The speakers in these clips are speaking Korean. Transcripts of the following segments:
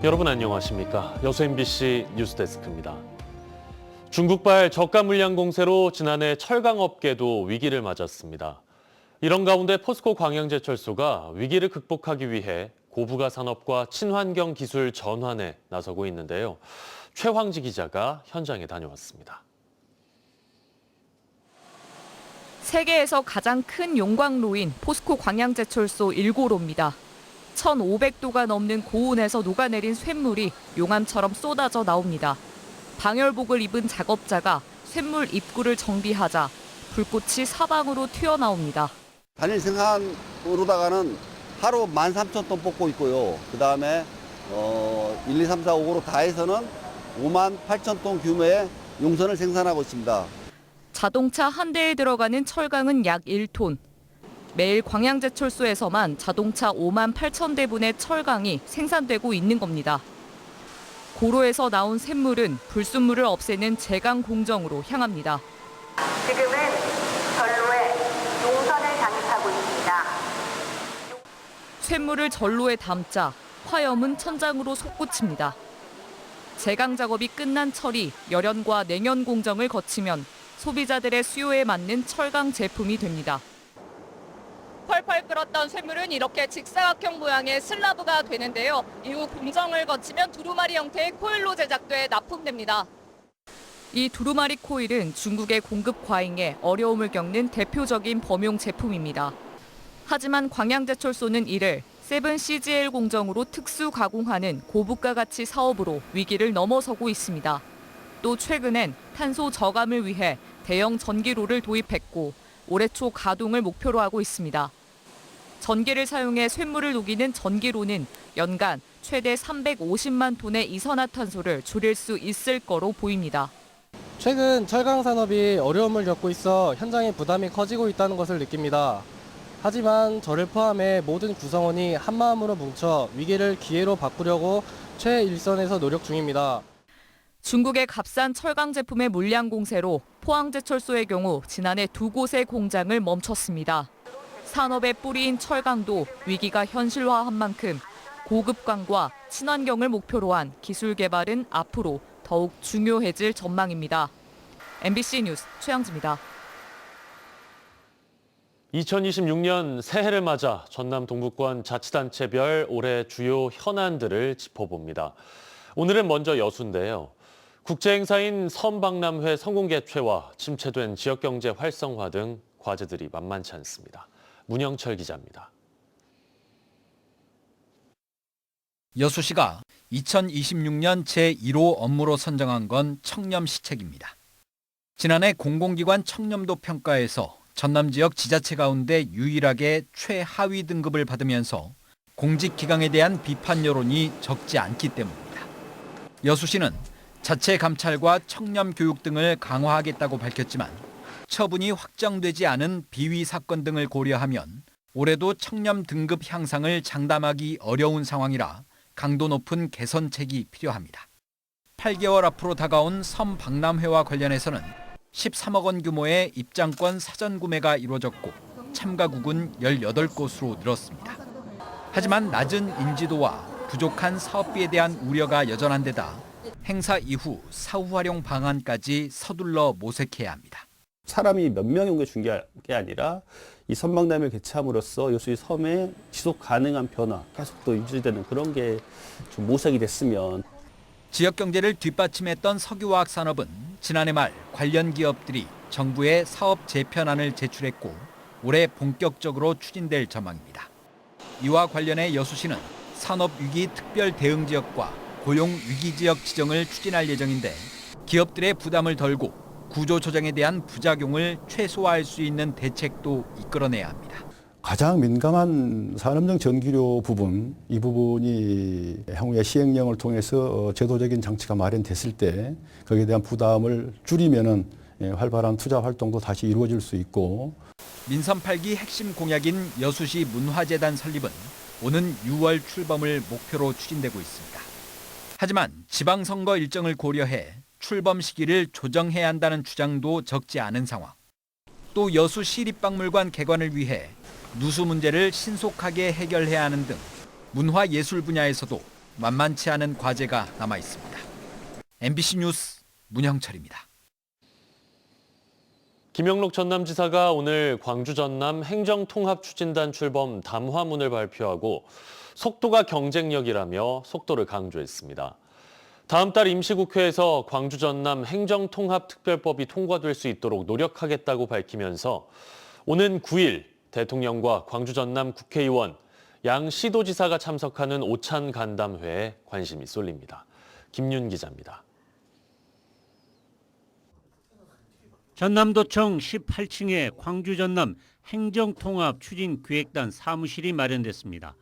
여러분 안녕하십니까? 여수 MBC 뉴스데스크입니다. 중국발 저가 물량 공세로 지난해 철강업계도 위기를 맞았습니다. 이런 가운데 포스코 광양제철소가 위기를 극복하기 위해 고부가 산업과 친환경 기술 전환에 나서고 있는데요. 최황지 기자가 현장에 다녀왔습니다. 세계에서 가장 큰 용광로인 포스코 광양제철소 1고로입니다. 1,500도가 넘는 고온에서 녹아내린 쇳물이 용암처럼 쏟아져 나옵니다. 방열복을 입은 작업자가 쇳물 입구를 정비하자 불꽃이 사방으로 튀어나옵니다. 단일 생산으로다가는 하루 13,000톤 뽑고 있고요. 그다음에 1, 2, 3, 4, 5호로 다 해서는 58,000톤 규모의 용선을 생산하고 있습니다. 자동차 한 대에 들어가는 철강은 약 1톤. 매일 광양제철소에서만 자동차 58,000대분의 철강이 생산되고 있는 겁니다. 고로에서 나온 쇳물은 불순물을 없애는 제강 공정으로 향합니다. 지금은 전로에 용선을 장입하고 있습니다. 쇳물을 전로에 담자 화염은 천장으로 솟구칩니다. 제강 작업이 끝난 철이 열연과 냉연 공정을 거치면 소비자들의 수요에 맞는 철강 제품이 됩니다. 펄펄 끓었던 쇳물은 이렇게 직사각형 모양의 슬라브가 되는데요. 이후 공정을 거치면 두루마리 형태의 코일로 제작돼 납품됩니다. 이 두루마리 코일은 중국의 공급 과잉에 어려움을 겪는 대표적인 범용 제품입니다. 하지만 광양제철소는 이를 7CGL 공정으로 특수 가공하는 고부가 가치 사업으로 위기를 넘어서고 있습니다. 또 최근엔 탄소 저감을 위해 대형 전기로를 도입했고 올해 초 가동을 목표로 하고 있습니다. 전기를 사용해 쇳물을 녹이는 전기로는 연간 최대 350만 톤의 이산화탄소를 줄일 수 있을 거로 보입니다. 최근 철강 산업이 어려움을 겪고 있어 현장의 부담이 커지고 있다는 것을 느낍니다. 하지만 저를 포함해 모든 구성원이 한마음으로 뭉쳐 위기를 기회로 바꾸려고 최일선에서 노력 중입니다. 중국의 값싼 철강 제품의 물량 공세로 포항제철소의 경우 지난해 2곳의 공장을 멈췄습니다. 산업의 뿌리인 철강도 위기가 현실화한 만큼 고급광과 친환경을 목표로 한 기술 개발은 앞으로 더욱 중요해질 전망입니다. MBC 뉴스 최양지입니다. 2026년 새해를 맞아 전남 동부권 자치단체별 올해 주요 현안들을 짚어봅니다. 오늘은 먼저 여수인데요. 국제행사인 섬박람회 성공 개최와 침체된 지역경제 활성화 등 과제들이 만만치 않습니다. 문영철 기자입니다. 여수시가 2026년 제1호 업무로 선정한 건 청렴시책입니다. 지난해 공공기관 청렴도 평가에서 전남 지역 지자체 가운데 유일하게 최하위 등급을 받으면서 공직기강에 대한 비판 여론이 적지 않기 때문입니다. 여수시는 자체 감찰과 청렴 교육 등을 강화하겠다고 밝혔지만 처분이 확정되지 않은 비위 사건 등을 고려하면 올해도 청렴 등급 향상을 장담하기 어려운 상황이라 강도 높은 개선책이 필요합니다. 8개월 앞으로 다가온 섬박람회와 관련해서는 13억 원 규모의 입장권 사전 구매가 이루어졌고 참가국은 18곳으로 늘었습니다. 하지만 낮은 인지도와 부족한 사업비에 대한 우려가 여전한 데다 행사 이후 사후 활용 방안까지 서둘러 모색해야 합니다. 사람이 몇 명이 온 게 중요한 게 아니라 이 섬박람회를 개최함으로써 여수의 섬의 지속 가능한 변화, 계속 또 유지되는 그런 게 좀 모색이 됐으면. 지역 경제를 뒷받침했던 석유화학 산업은 지난해 말 관련 기업들이 정부에 사업 재편안을 제출했고 올해 본격적으로 추진될 전망입니다. 이와 관련해 여수시는 산업위기 특별 대응 지역과 고용 위기 지역 지정을 추진할 예정인데 기업들의 부담을 덜고 구조 조정에 대한 부작용을 최소화할 수 있는 대책도 이끌어내야 합니다. 가장 민감한 산업용 전기료 부분, 이 부분이 향후에 시행령을 통해서 제도적인 장치가 마련됐을 때 거기에 대한 부담을 줄이면은 활발한 투자 활동도 다시 이루어질 수 있고. 민선 8기 핵심 공약인 여수시 문화재단 설립은 오는 6월 출범을 목표로 추진되고 있습니다. 하지만 지방선거 일정을 고려해 출범 시기를 조정해야 한다는 주장도 적지 않은 상황. 또 여수 시립박물관 개관을 위해 누수 문제를 신속하게 해결해야 하는 등 문화예술 분야에서도 만만치 않은 과제가 남아 있습니다. MBC 뉴스 문형철입니다. 김영록 전남지사가 오늘 광주 전남 행정통합추진단 출범 담화문을 발표하고 속도가 경쟁력이라며 속도를 강조했습니다. 다음 달 임시국회에서 광주 전남 행정통합특별법이 통과될 수 있도록 노력하겠다고 밝히면서 오는 9일 대통령과 광주 전남 국회의원, 양 시도지사가 참석하는 오찬 간담회에 관심이 쏠립니다. 김윤 기자입니다. 전남도청 18층에 광주 전남 행정통합추진기획단 사무실이 마련됐습니다.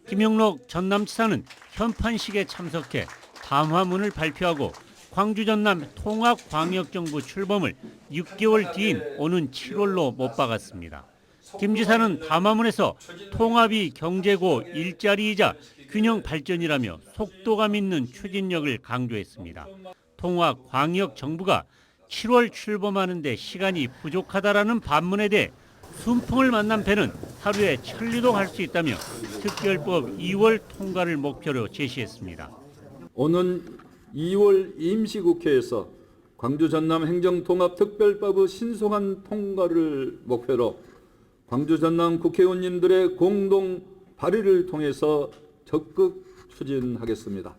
김영록 전남지사는 현판식에 참석해 담화문을 발표하고 광주 전남 통합광역정부 출범을 6개월 뒤인 오는 7월로 못 박았습니다. 김 지사는 담화문에서 통합이 경제고 일자리이자 균형 발전이라며 속도감 있는 추진력을 강조했습니다. 통합광역정부가 7월 출범하는데 시간이 부족하다라는 반문에 대해 순풍을 만난 배는 하루에 천리도 갈 수 있다며 특별법 2월 통과를 목표로 제시했습니다. 오는 2월 임시국회에서 광주 전남 행정통합특별법의 신속한 통과를 목표로 광주 전남 국회의원님들의 공동 발의를 통해서 적극 추진하겠습니다.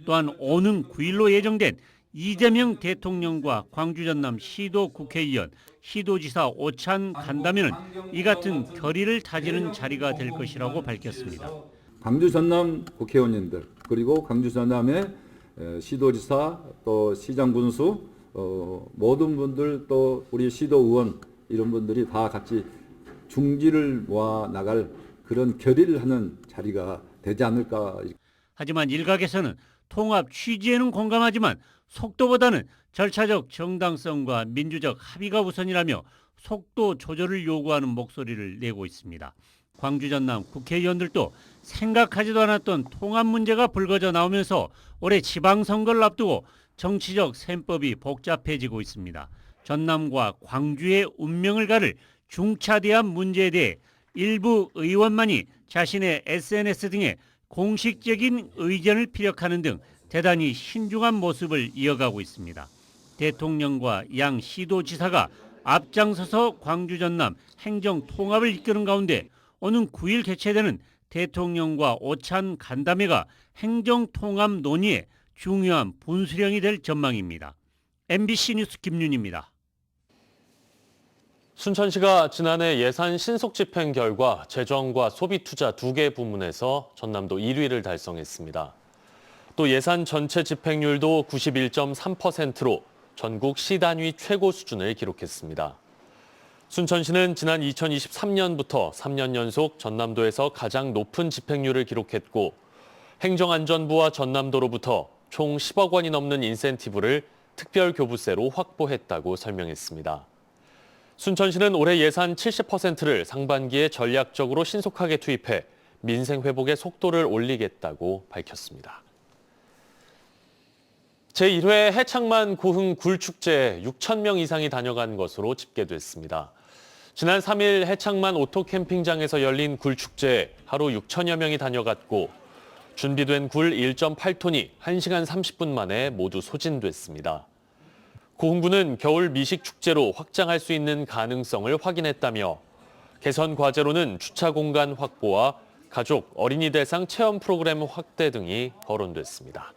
또한 오는 9일로 예정된 이재명 대통령과 광주 전남 시도 국회의원, 시도지사 오찬 간담회는 이 같은 결의를 다지는 자리가 될 것이라고 밝혔습니다. 광주 전남 국회의원님들 그리고 광주 전남의 시도지사 또 시장 군수 모든 분들 또 우리 시도의원 이런 분들이 다 같이 중지를 모아 나갈 그런 결의를 하는 자리가 되지 않을까. 하지만 일각에서는 통합 취지에는 공감하지만 속도보다는 절차적 정당성과 민주적 합의가 우선이라며 속도 조절을 요구하는 목소리를 내고 있습니다. 광주 전남 국회의원들도 생각하지도 않았던 통합 문제가 불거져 나오면서 올해 지방선거를 앞두고 정치적 셈법이 복잡해지고 있습니다. 전남과 광주의 운명을 가를 중차대한 문제에 대해 일부 의원만이 자신의 SNS 등에 공식적인 의견을 피력하는 등 대단히 신중한 모습을 이어가고 있습니다. 대통령과 양 시도지사가 앞장서서 광주 전남 행정통합을 이끄는 가운데 오는 9일 개최되는 대통령과 오찬 간담회가 행정통합 논의의 중요한 분수령이 될 전망입니다. MBC 뉴스 김윤입니다. 순천시가 지난해 예산 신속 집행 결과 재정과 소비 투자 2개 부문에서 전남도 1위를 달성했습니다. 또 예산 전체 집행률도 91.3%로 전국 시단위 최고 수준을 기록했습니다. 순천시는 지난 2023년부터 3년 연속 전남도에서 가장 높은 집행률을 기록했고 행정안전부와 전남도로부터 총 10억 원이 넘는 인센티브를 특별교부세로 확보했다고 설명했습니다. 순천시는 올해 예산 70%를 상반기에 전략적으로 신속하게 투입해 민생 회복의 속도를 올리겠다고 밝혔습니다. 제1회 해창만 고흥 굴축제에 6천 명 이상이 다녀간 것으로 집계됐습니다. 지난 3일 해창만 오토캠핑장에서 열린 굴축제에 하루 6천여 명이 다녀갔고 준비된 굴 1.8톤이 1시간 30분 만에 모두 소진됐습니다. 고흥구는 겨울 미식 축제로 확장할 수 있는 가능성을 확인했다며 개선 과제로는 주차 공간 확보와 가족, 어린이 대상 체험 프로그램 확대 등이 거론됐습니다.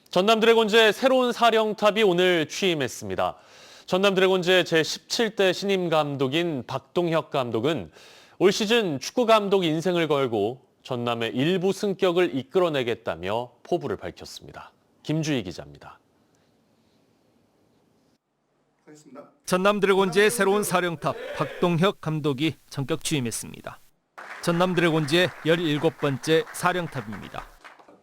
전남 드래곤즈의 새로운 사령탑이 오늘 취임했습니다. 전남 드래곤즈의 제17대 신임 감독인 박동혁 감독은 올 시즌 축구 감독 인생을 걸고 전남의 일부 승격을 이끌어내겠다며 포부를 밝혔습니다. 김주희 기자입니다. 전남 드래곤즈의 새로운 사령탑 박동혁 감독이 전격 취임했습니다. 전남 드래곤즈의 17번째 사령탑입니다.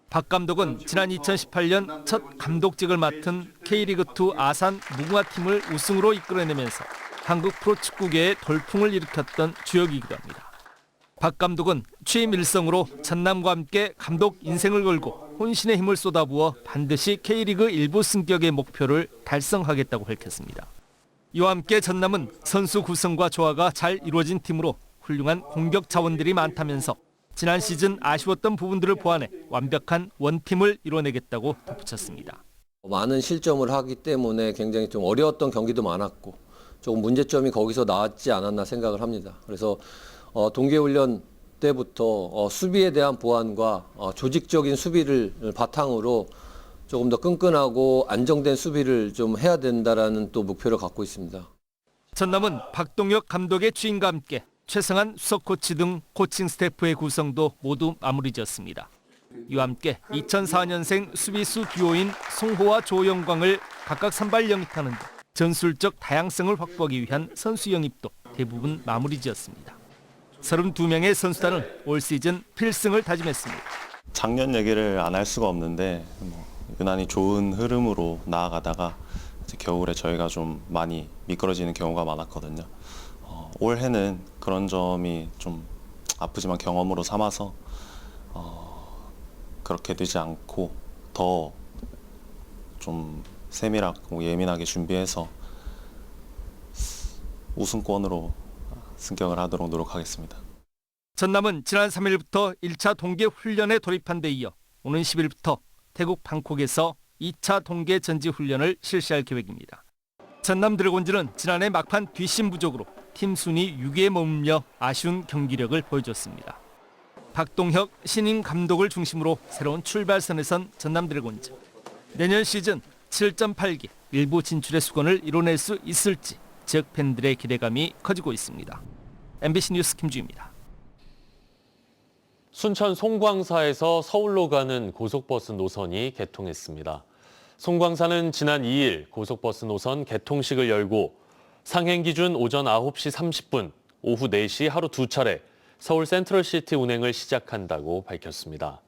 박 감독은 지난 2018년 첫 감독직을 맡은 K리그2 아산 무궁화팀을 우승으로 이끌어내면서 한국 프로축구계에 돌풍을 일으켰던 주역이기도 합니다. 박 감독은 취임 일성으로 전남과 함께 감독 인생을 걸고 혼신의 힘을 쏟아부어 반드시 K리그 1부 승격의 목표를 달성하겠다고 밝혔습니다. 이와 함께 전남은 선수 구성과 조화가 잘 이루어진 팀으로 훌륭한 공격 자원들이 많다면서 지난 시즌 아쉬웠던 부분들을 보완해 완벽한 원팀을 이뤄내겠다고 덧붙였습니다. 많은 실점을 하기 때문에 굉장히 좀 어려웠던 경기도 많았고 조금 문제점이 거기서 나왔지 않았나 생각을 합니다. 그래서 동계훈련 때부터 수비에 대한 보완과 조직적인 수비를 바탕으로 조금 더 끈끈하고 안정된 수비를 좀 해야 된다라는 또 목표를 갖고 있습니다. 전남은 박동혁 감독의 취임과 함께 최성한 수석 코치 등 코칭 스태프의 구성도 모두 마무리지었습니다. 이와 함께 2004년생 수비수 듀오인 송호와 조영광을 각각 선발 영입하는 등 전술적 다양성을 확보하기 위한 선수 영입도 대부분 마무리지었습니다. 32명의 선수단은 올 시즌 필승을 다짐했습니다. 작년 얘기를 안 할 수가 없는데 유난히 좋은 흐름으로 나아가다가 이제 겨울에 저희가 좀 많이 미끄러지는 경우가 많았거든요. 올해는 그런 점이 좀 아프지만 경험으로 삼아서 그렇게 되지 않고 더 좀 세밀하고 예민하게 준비해서 우승권으로 승격을 하도록 노력하겠습니다. 전남은 지난 3일부터 1차 동계 훈련에 돌입한 데 이어 오는 10일부터 태국 방콕에서 2차 동계 전지 훈련을 실시할 계획입니다. 전남 드래곤즈는 지난해 막판 뒷심 부족으로 팀 순위 6위에 머물며 아쉬운 경기력을 보여줬습니다. 박동혁 신임 감독을 중심으로 새로운 출발선에 선 전남 드래곤즈. 내년 시즌 7.8기 일부 진출의 수건을 이뤄낼 수 있을지 지역 팬들의 기대감이 커지고 있습니다. MBC 뉴스 김주희입니다. 순천 송광사에서 서울로 가는 고속버스 노선이 개통했습니다. 송광사는 지난 2일 고속버스 노선 개통식을 열고 상행 기준 오전 9시 30분, 오후 4시 하루 2차례 서울 센트럴시티 운행을 시작한다고 밝혔습니다.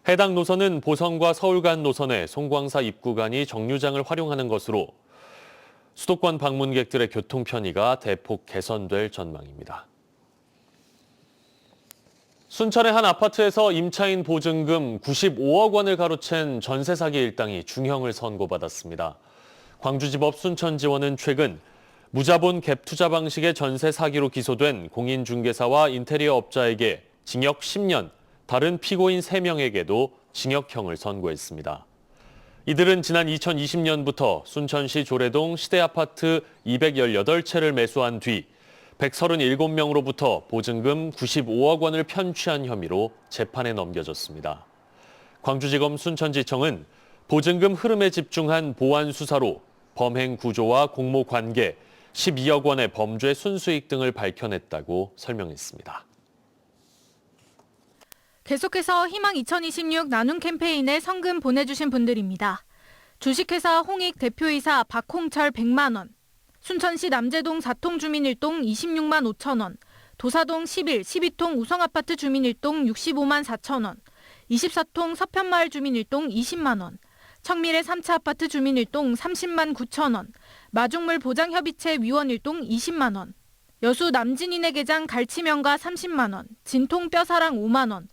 해당 노선은 보성과 서울 간 노선의 송광사 입구간이 정류장을 활용하는 것으로 수도권 방문객들의 교통 편의가 대폭 개선될 전망입니다. 순천의 한 아파트에서 임차인 보증금 95억 원을 가로챈 전세 사기 일당이 중형을 선고받았습니다. 광주지법 순천지원은 최근 무자본 갭 투자 방식의 전세 사기로 기소된 공인중개사와 인테리어 업자에게 징역 10년, 다른 피고인 3명에게도 징역형을 선고했습니다. 이들은 지난 2020년부터 순천시 조례동 시대아파트 218채를 매수한 뒤 137명으로부터 보증금 95억 원을 편취한 혐의로 재판에 넘겨졌습니다. 광주지검 순천지청은 보증금 흐름에 집중한 보완 수사로 범행 구조와 공모 관계, 12억 원의 범죄 순수익 등을 밝혀냈다고 설명했습니다. 계속해서 희망 2026 나눔 캠페인에 성금 보내주신 분들입니다. 주식회사 홍익 대표이사 박홍철 100만 원, 순천시 남재동 4통 주민 1동 26만 5천 원, 도사동 11, 12통 우성아파트 주민 1동 65만 4천 원, 24통 서편마을 주민 1동 20만 원, 청밀의 3차 아파트 주민 1동 30만 9천 원, 마중물 보장협의체 위원 1동 20만 원, 여수 남진인의 계장 갈치명가 30만 원, 진통 뼈사랑 5만 원,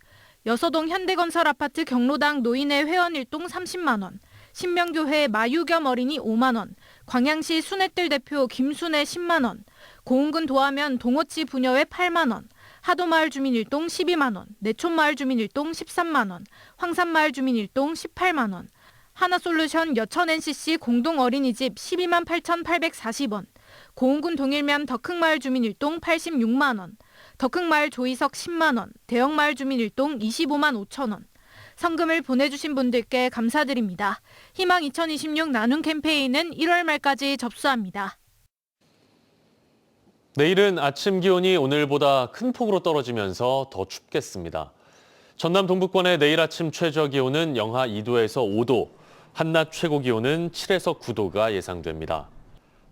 여서동 현대건설 아파트 경로당 노인회 회원 1동 30만 원, 신명교회 마유겸 어린이 5만 원, 광양시 순회뜰 대표 김순애 10만 원, 고흥군 도하면 동호치 부녀회 8만 원, 하도마을 주민 1동 12만 원, 내촌마을 주민 1동 13만 원, 황산마을 주민 1동 18만 원, 하나솔루션 여천 NCC 공동 어린이집 12만 8,840원, 고흥군 동일면 덕흥마을 주민 1동 86만 원, 덕흥마을 조희석 10만 원, 대형마을 주민 1동 25만 5천 원. 성금을 보내주신 분들께 감사드립니다. 희망 2026 나눔 캠페인은 1월 말까지 접수합니다. 내일은 아침 기온이 오늘보다 큰 폭으로 떨어지면서 더 춥겠습니다. 전남 동부권의 내일 아침 최저 기온은 영하 2도에서 5도, 한낮 최고 기온은 7에서 9도가 예상됩니다.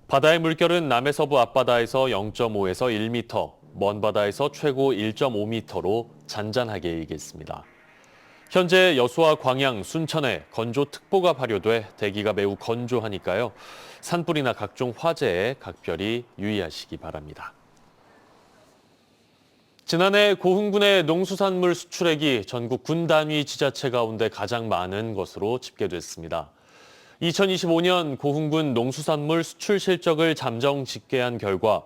바다의 물결은 남해서부 앞바다에서 0.5에서 1m, 먼 바다에서 최고 1.5m로 잔잔하게 일겠습니다. 현재 여수와 광양, 순천에 건조특보가 발효돼 대기가 매우 건조하니까요. 산불이나 각종 화재에 각별히 유의하시기 바랍니다. 지난해 고흥군의 농수산물 수출액이 전국 군 단위 지자체 가운데 가장 많은 것으로 집계됐습니다. 2025년 고흥군 농수산물 수출 실적을 잠정 집계한 결과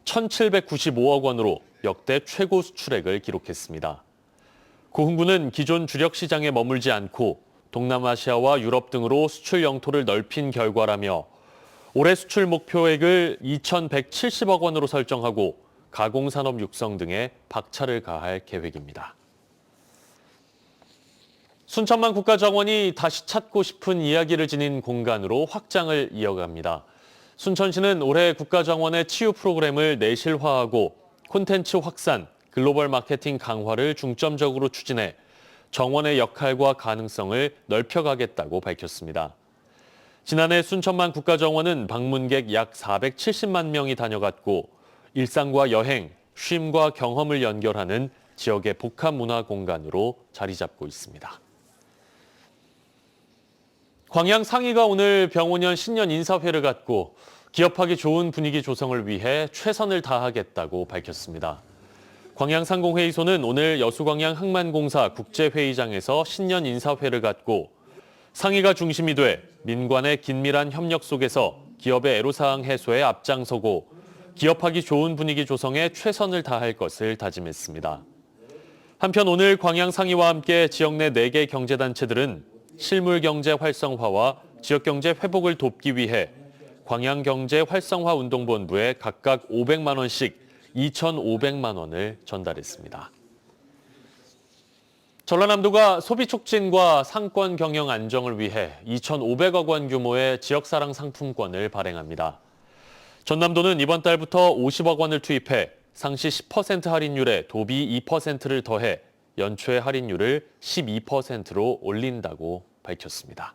1,795억 원으로 역대 최고 수출액을 기록했습니다. 고흥군은 기존 주력 시장에 머물지 않고 동남아시아와 유럽 등으로 수출 영토를 넓힌 결과라며 올해 수출 목표액을 2,170억 원으로 설정하고 가공산업 육성 등에 박차를 가할 계획입니다. 순천만 국가정원이 다시 찾고 싶은 이야기를 지닌 공간으로 확장을 이어갑니다. 순천시는 올해 국가정원의 치유 프로그램을 내실화하고 콘텐츠 확산, 글로벌 마케팅 강화를 중점적으로 추진해 정원의 역할과 가능성을 넓혀가겠다고 밝혔습니다. 지난해 순천만 국가정원은 방문객 약 470만 명이 다녀갔고 일상과 여행, 쉼과 경험을 연결하는 지역의 복합 문화 공간으로 자리 잡고 있습니다. 광양 상이가 오늘 병오년 신년 인사회를 갖고 기업하기 좋은 분위기 조성을 위해 최선을 다하겠다고 밝혔습니다. 광양상공회의소는 오늘 여수광양 항만공사 국제회의장에서 신년 인사회를 갖고 상이가 중심이 돼 민관의 긴밀한 협력 속에서 기업의 애로사항 해소에 앞장서고 기업하기 좋은 분위기 조성에 최선을 다할 것을 다짐했습니다. 한편 오늘 광양상의와 함께 지역 내 4개 경제단체들은 실물경제 활성화와 지역경제 회복을 돕기 위해 광양경제활성화운동본부에 각각 500만 원씩 2,500만 원을 전달했습니다. 전라남도가 소비 촉진과 상권 경영 안정을 위해 2,500억 원 규모의 지역사랑 상품권을 발행합니다. 전남도는 이번 달부터 50억 원을 투입해 상시 10% 할인율에 도비 2%를 더해 연초의 할인율을 12%로 올린다고 밝혔습니다.